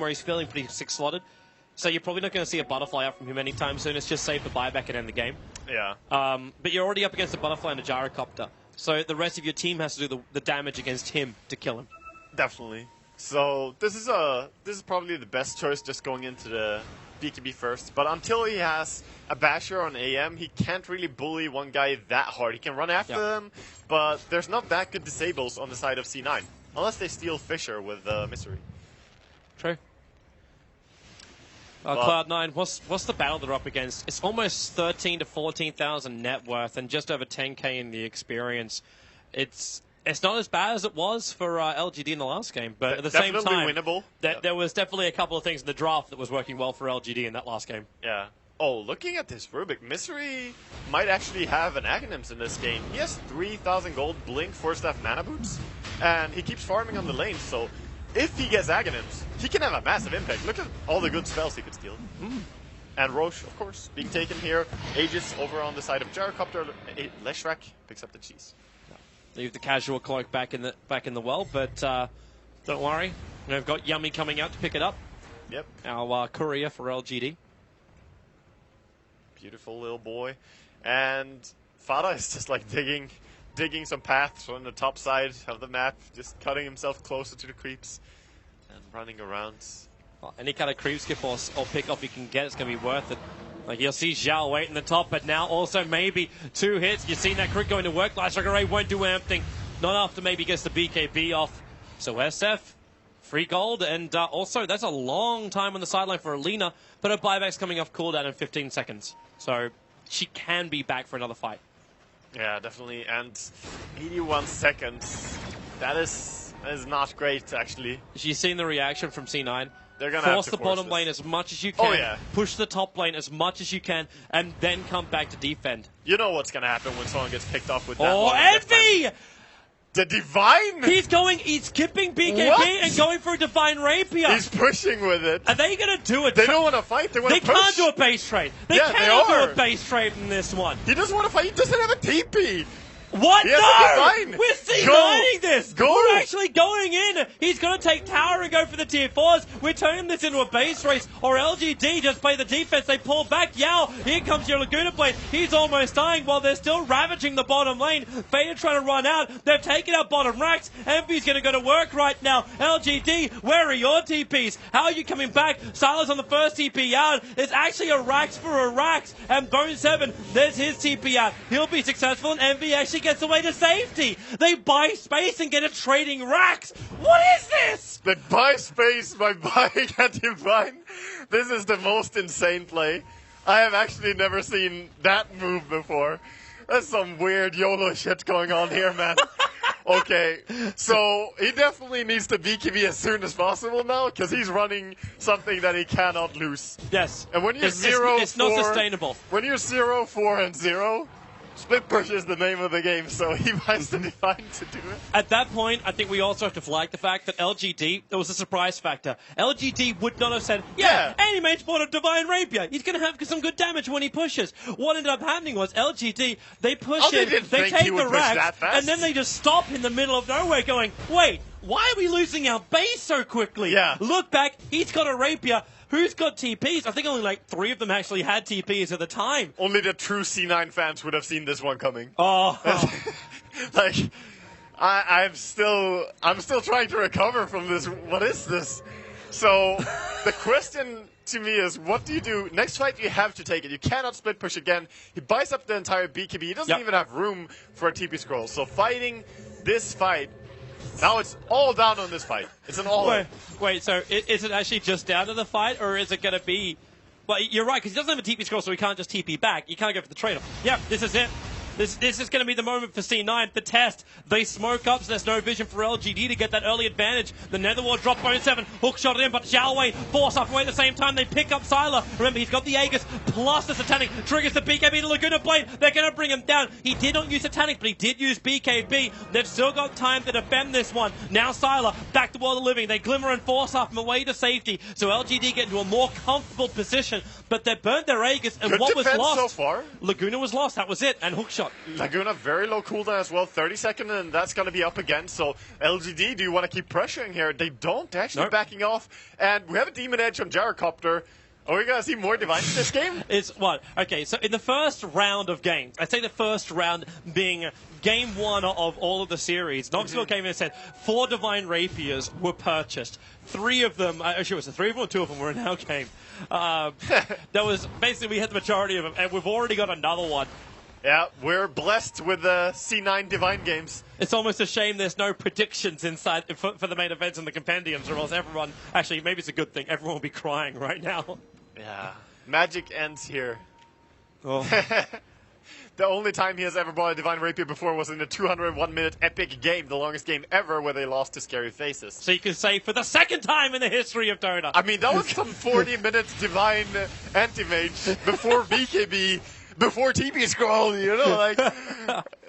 where he's feeling pretty six-slotted. So you're probably not going to see a butterfly up from him anytime soon. It's just save the buyback and end the game. Yeah. But you're already up against a butterfly and a gyrocopter. So the rest of your team has to do the damage against him to kill him. Definitely. So this is probably the best choice, just going into the BKB first. But until he has a basher on AM, he can't really bully one guy that hard. He can run after them, but there's not that good disables on the side of C9. Unless they steal Fisher with Mystery. True. Cloud9, what's the battle they're up against? It's almost 13 to 14,000 net worth and just over 10k in the experience. It's not as bad as it was for LGD in the last game, but at the same time, winnable. There was definitely a couple of things in the draft that was working well for LGD in that last game. Yeah. Oh, looking at this Rubik, Mystery might actually have an Aghanims in this game. He has 3,000 gold, Blink, 4-staff mana boots, and he keeps farming on the lane, so if he gets Aghanims, he can have a massive impact. Look at all the good spells he could steal. And Roche, of course, being taken here. Aegis over on the side of Gyrocopter. Leshrak picks up the cheese. Leave the casual cloak back in the well, but don't worry. We've got Yummy coming out to pick it up. Yep. Our courier for LGD. Beautiful little boy. And Fada is just like digging some paths on the top side of the map, just cutting himself closer to the creeps and running around. Well, any kind of creep skip or pick up you can get, it's going to be worth it. Like, you'll see Zhao waiting the top, but now also maybe 2 hits. You've seen that crit going to work. Last Array won't do anything. Not after maybe gets the BKB off. So SF, free gold, and also that's a long time on the sideline for Alina, but her buyback's coming off cooldown in 15 seconds. So she can be back for another fight. Yeah, definitely. And 81 seconds. That is not great, actually. She's seen the reaction from C9. They're gonna force have to the bottom this lane as much as you can. Oh, yeah. Push the top lane as much as you can, and then come back to defend. You know what's gonna happen when someone gets picked off with that. Oh, Envy! The Divine! He's skipping BKB and going for a Divine Rapier. He's pushing with it. Are they gonna do it? They don't want to fight. They want to push. They can't do a base trade. They cannot do a base trade in this one. He doesn't want to fight. He doesn't have a TP. What? No! We're C9ing this! Go! We're actually going in! He's gonna take tower and go for the tier 4s. We're turning this into a base race, or LGD just play the defense. They pull back. Yao, here comes your Laguna Blade. He's almost dying while they're still ravaging the bottom lane. Vader trying to run out. They've taken out bottom racks. Envy's gonna go to work right now. LGD, where are your TPs? How are you coming back? Silas on the first TP out. It's actually a Rax for a Rax. And Bone 7, there's his TP out. He'll be successful, and Envy actually gets away to safety. They buy space and get a trading racks. What is this? They buy space by buying a Divine. This is the most insane play. I have actually never seen that move before. That's some weird YOLO shit going on here, man. Okay, so he definitely needs to BKB as soon as possible now, because he's running something that he cannot lose. Yes. And when you're it's not sustainable. When you're 0, 4, and 0, split push is the name of the game, so he buys the Divine to do it. At that point, I think we also have to flag the fact that LGD, there was a surprise factor. LGD would not have said, yeah. Any mage bought a Divine Rapier. He's going to have some good damage when he pushes. What ended up happening was LGD, they push in, they take the racks, and then they just stop in the middle of nowhere going, wait, why are we losing our base so quickly? Yeah. Look back, he's got a Rapier. Who's got TPs? I think only like 3 of them actually had TPs at the time. Only the true C9 fans would have seen this one coming. Oh. Like, I'm still trying to recover from this. What is this? So, the question to me is, what do you do? Next fight, you have to take it. You cannot split push again. He buys up the entire BKB. He doesn't even have room for a TP scroll. So, fighting this fight, now it's all down on this fight. It's an all. Wait, so is it actually just down to the fight, or is it going to be... Well, you're right, because he doesn't have a TP scroll, so he can't just TP back. You can't go for the trade-off. Yep, this is it. This is going to be the moment for C9, the test. They smoke up, so there's no vision for LGD to get that early advantage. The Netherward drop Bone 7, hook shot it in, but Zhao Wei force up away at the same time. They pick up Sylar. Remember, he's got the Aegis, plus the Satanic, triggers the BKB to Laguna Blade. They're going to bring him down. He did not use Satanic, but he did use BKB. They've still got time to defend this one. Now Sylar, back to World of Living. They glimmer and force up him away to safety. So LGD get into a more comfortable position, but they burnt their Aegis, and Good what was lost? So far. Laguna was lost, that was it, and hook shot. shot. Laguna very low cooldown as well, 30 seconds, and that's going to be up again. So LGD, do you want to keep pressuring here? They don't. They're actually backing off. And we have a Demon Edge on Gyrocopter. Are we going to see more Divines in this game? It's what? Okay, so in the first round of games, I'd say the first round being game one of all of the series, Knoxville came in and said 4 Divine Rapiers were purchased. 3 of them, actually was it 3 of them or 2 of them were in our game. That was basically, we had the majority of them, and we've already got another one. Yeah, we're blessed with the C9 Divine games. It's almost a shame there's no predictions inside for the main events and the compendiums, or else everyone, actually, maybe it's a good thing, everyone will be crying right now. Yeah. Magic ends here. Oh. The only time he has ever bought a Divine Rapier before was in a 201-minute epic game, the longest game ever, where they lost to Scary Faces. So you can say for the second time in the history of Dota. I mean, that was some 40-minute Divine Anti-Mage before BKB, before TP Scroll, you know, like,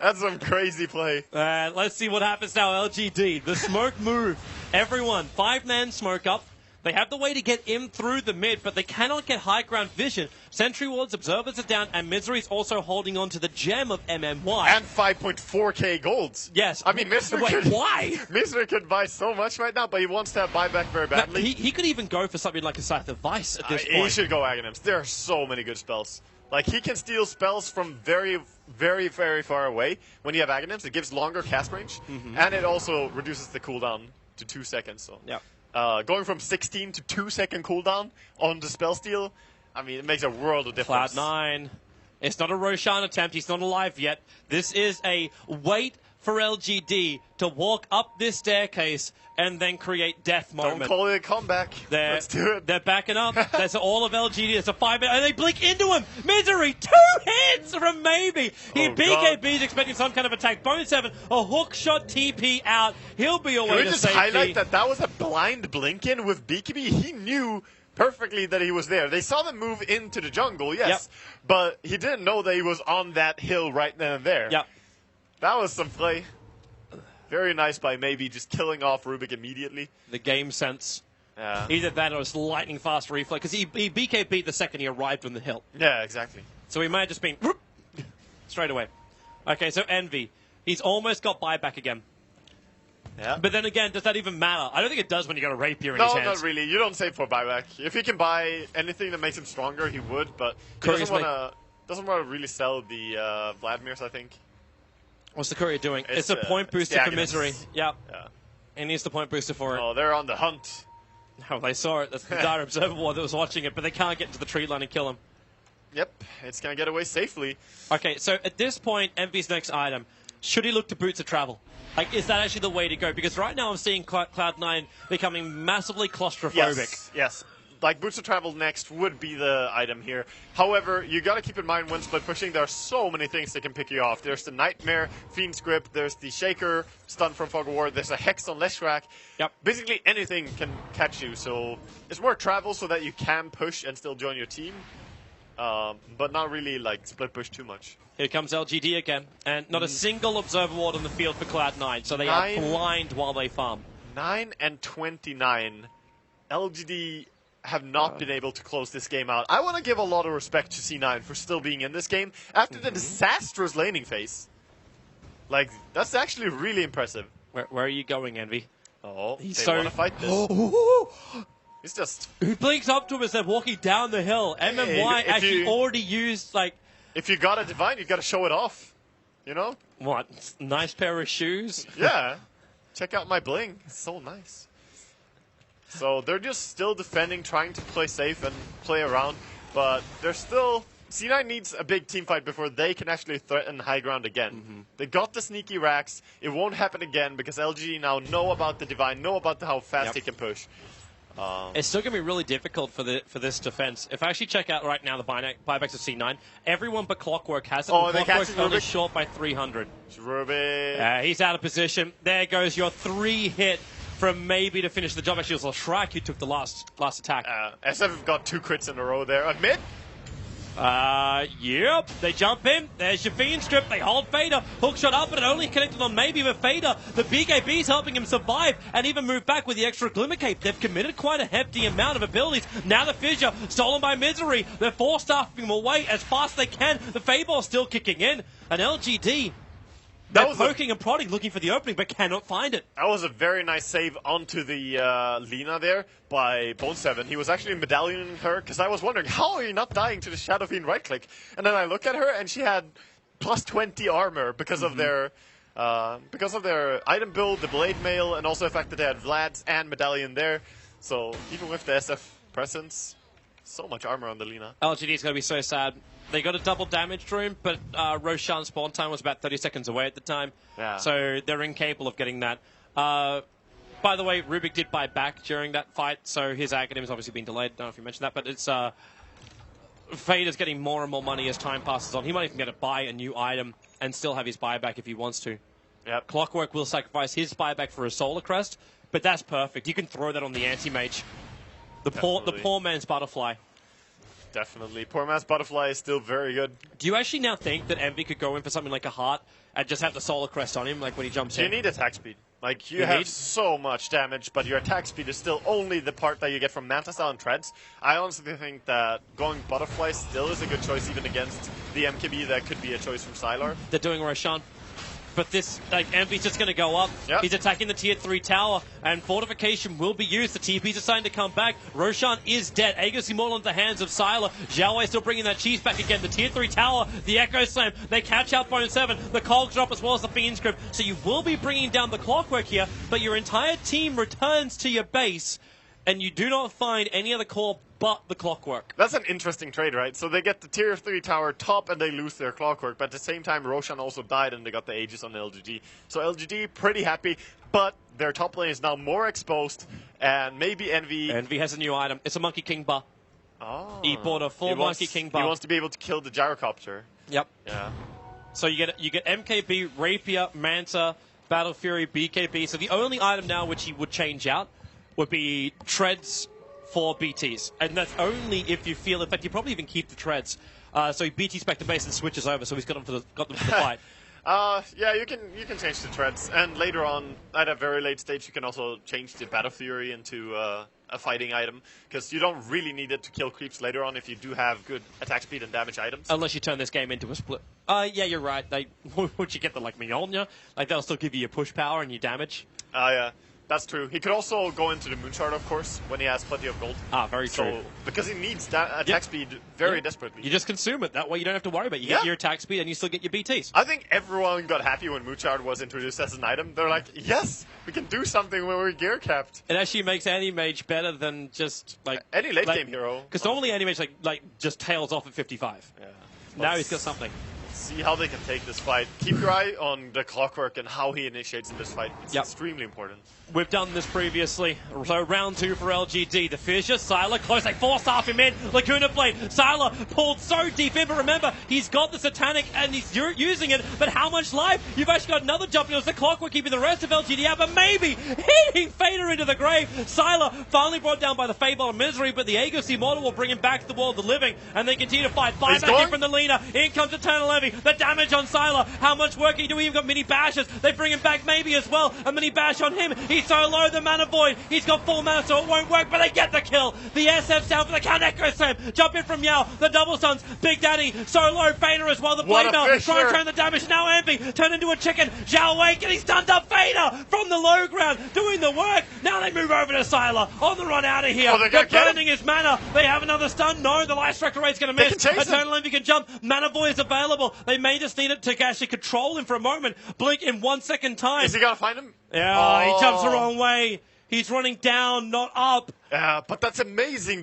that's some crazy play. Let's see what happens now, LGD. The smoke move. Everyone, 5-man smoke up. They have the way to get in through the mid, but they cannot get high ground vision. Sentry wards, observers are down, and Misery's also holding on to the gem of MMY. And 5.4k golds. Yes. I mean, why? Misery could buy so much right now, but he wants to have buyback very badly. He could even go for something like a Scythe of Vice at this point. He should go Aghanims. There are so many good spells. Like, he can steal spells from very, very, very far away. When you have Aghanims, it gives longer cast range, and it also reduces the cooldown to 2 seconds. So. Yeah. Going from 16 to 2-second cooldown on the spell steal, I mean, it makes a world of difference. Cloud9. It's not a Roshan attempt. He's not alive yet. This is a wait for LGD to walk up this staircase and then create death moment. Don't call it a comeback. Let's do it. They're backing up. That's all of LGD. It's a 5-minute, and they blink into him. Misery, 2 hits from maybe. BKB's expecting some kind of attack. Bone 7, a hook shot TP out. He'll be away to safety. Can we just highlight that was a blind blink in with BKB? He knew perfectly that he was there. They saw them move into the jungle, yes, but he didn't know that he was on that hill right then and there. Yep. That was some play. Very nice by maybe just killing off Rubik immediately. The game sense. Yeah. Either that or it's lightning fast reflex, because he BKB'd the second he arrived on the hill. Yeah, exactly. So he may have just been whoop, straight away. Okay, so Envy. He's almost got buyback again. Yeah. But then again, does that even matter? I don't think it does when you got a rapier in his hands. No, not really. You don't save for buyback. If he can buy anything that makes him stronger, he would, but he doesn't want to really sell the Vladimirs, I think. What's the courier doing? It's a point booster for Misery. Yep. Yeah. He needs the point booster for it. Oh, they're on the hunt. Oh, they saw it. That's the Dire Observer Ward that was watching it, but they can't get into the tree line and kill him. Yep, it's going to get away safely. Okay, so at this point, Envy's next item, should he look to Boots of Travel? Like, is that actually the way to go? Because right now I'm seeing Cloud9 becoming massively claustrophobic. Yes. Like, Boots of Travel next would be the item here. However, you got to keep in mind when split pushing, there are so many things that can pick you off. There's the Nightmare, Fiend's Grip, there's the Shaker, Stun from Fog of War, there's a Hex on Leshrac. Yep. Basically anything can catch you, so it's more travel so that you can push and still join your team. But not really, like, split push too much. Here comes LGD again, and not a single Observer Ward on the field for Cloud9, so they are blind while they farm. 9 and 29. LGD have not been able to close this game out. I want to give a lot of respect to C9 for still being in this game after the disastrous laning phase. Like, that's actually really impressive. Where are you going, Envy? Oh, He's they so... want to fight this. He's just... He blinks up to him as they're walking down the hill. MMY actually already used, like... If you got a Divine, you got to show it off. You know? What? Nice pair of shoes? Yeah. Check out my bling. It's so nice. So they're just still defending, trying to play safe and play around, but they're still... C9 needs a big team fight before they can actually threaten high ground again. They got the sneaky racks. It won't happen again because LG now know about the Divine, know about how fast he can push. It's still going to be really difficult for this defense. If I actually check out right now the buybacks of C9, everyone but Clockwork has it. Oh, they Clockwork's only short by 300. Rubik. He's out of position. There goes your 3-hit from maybe to finish the job. Actually, it was Leshrac who took the last attack. SF got 2 crits in a row there. Admit? Yep. They jump in. There's your Fiend Strip. They hold Fader. Hook shot up, but it only connected on maybe with Fader. The BKB's helping him survive and even move back with the extra Glimmer Cape. They've committed quite a hefty amount of abilities. Now the Fissure, stolen by Misery. They're force-staffing him away as fast as they can. The Feybol's still kicking in. An LGD. They're poking and prodding, looking for the opening, but cannot find it. That was a very nice save onto the Lina there by Bone7. He was actually medallioning her, because I was wondering, how are you not dying to the Shadow Fiend right-click? And then I look at her, and she had plus 20 armor because of their item build, the Blade Mail, and also the fact that they had Vlad's and Medallion there. So even with the SF presence, so much armor on the Lina. LGD is going to be so sad. They got a double damage rune, but Roshan's spawn time was about 30 seconds away at the time. Yeah. So they're incapable of getting that. By the way, Rubik did buy back during that fight, so his Aghanim has obviously been delayed. I don't know if you mentioned that, but it's Vader's getting more and more money as time passes on. He might even get to buy a new item and still have his buyback if he wants to. Yep. Clockwork will sacrifice his buyback for a Solar Crest, but that's perfect. You can throw that on the anti-mage. The poor man's Butterfly. Definitely. Poor man's Butterfly is still very good. Do you actually now think that Envy could go in for something like a Heart and just have the Solar Crest on him, like when he jumps in? You need attack speed. Like, you have so much damage, but your attack speed is still only the part that you get from Manta Style and Treads. I honestly think that going Butterfly still is a good choice, even against the MKB that could be a choice from Sylar. They're doing Roshan. But this, like, Envy's just going to go up. Yep. He's attacking the tier 3 tower, and Fortification will be used. The TP's are starting to come back. Roshan is dead. Aegis Immortal in the hands of Sylar. Xiaowei still bringing that cheese back again. The tier 3 tower, the Echo Slam. They catch out Bone7. The Cogs drop as well as the Fiend Script. So you will be bringing down the Clockwork here, but your entire team returns to your base, and you do not find any other core but the Clockwork. That's an interesting trade, right? So they get the tier 3 tower top and they lose their Clockwork, but at the same time Roshan also died and they got the Aegis on the LGD. So LGD pretty happy, but their top lane is now more exposed, and maybe Envy... Envy has a new item. It's a Monkey King bar. Oh. He bought a full Monkey King bar. He wants to be able to kill the Gyrocopter. Yep. Yeah. So you get MKB, Rapier, Manta, Battle Fury, BKB. So the only item now which he would change out would be Treads for BTs, and that's only if you feel. In fact, you probably even keep the Treads. So he BTs back to base and switches over. So he's got them for the fight. Yeah, you can change the Treads, and later on at a very late stage, you can also change the Battle Fury into a fighting item, because you don't really need it to kill creeps later on if you do have good attack speed and damage items. Unless you turn this game into a split. Yeah, you're right. Once you get the like Mjolnir, like they'll still give you your push power and your damage. Yeah. That's true. He could also go into the Moonshard, of course, when he has plenty of gold. Very true. Because he needs that attack speed very desperately. You just consume it. That way you don't have to worry about it. You get your attack speed and you still get your BTs. I think everyone got happy when Moonshard was introduced as an item. They're like, yes, we can do something when we're gear capped. It actually makes Anti-Mage better than just like... Any late game hero. Because normally Anti-Mage like just tails off at 55. Yeah. Now he's got something. See how they can take this fight. Keep your eye on the Clockwork and how he initiates in this fight. It's extremely important. We've done this previously. So round 2 for LGD. The Fissure, Sylar close. They force off him in. Laguna Blade. Sylar pulled so deep in, but remember, he's got the Satanic and he's using it. But how much life? You've actually got another jump. It was the Clockwork keeping the rest of LGD out, but maybe hitting Fader into the grave. Sylar finally brought down by the Fable of Misery, but the Aegis Immortal will bring him back to the world of the living, and they continue to fight. Fire back in from the Lina. In comes Eternal Envy. The damage on Sylar. How much work can he do? He even got mini bashes. They bring him back maybe as well. A mini bash on him. He's so low, the mana void. He's got full mana, so it won't work, but they get the kill. The SF's down for the count. Echo Slam. Jump in from Yao. The double stuns. Big Daddy. So low. Fader as well. The blade mail. Try and turn the damage. Now Envy. Turn into a chicken. Xiao Wei getting stunned up. Fader from the low ground. Doing the work. Now they move over to Sylar. On the run out of here. They're burning his mana. They have another stun. No, the Light Striker rate's going to miss. Eternal Envy can jump. Mana void is available. They may just need it to actually control him for a moment. Blink in 1 second time. Is he going to find him? Yeah, he jumps the wrong way. He's running down, not up. Yeah, but that's amazing.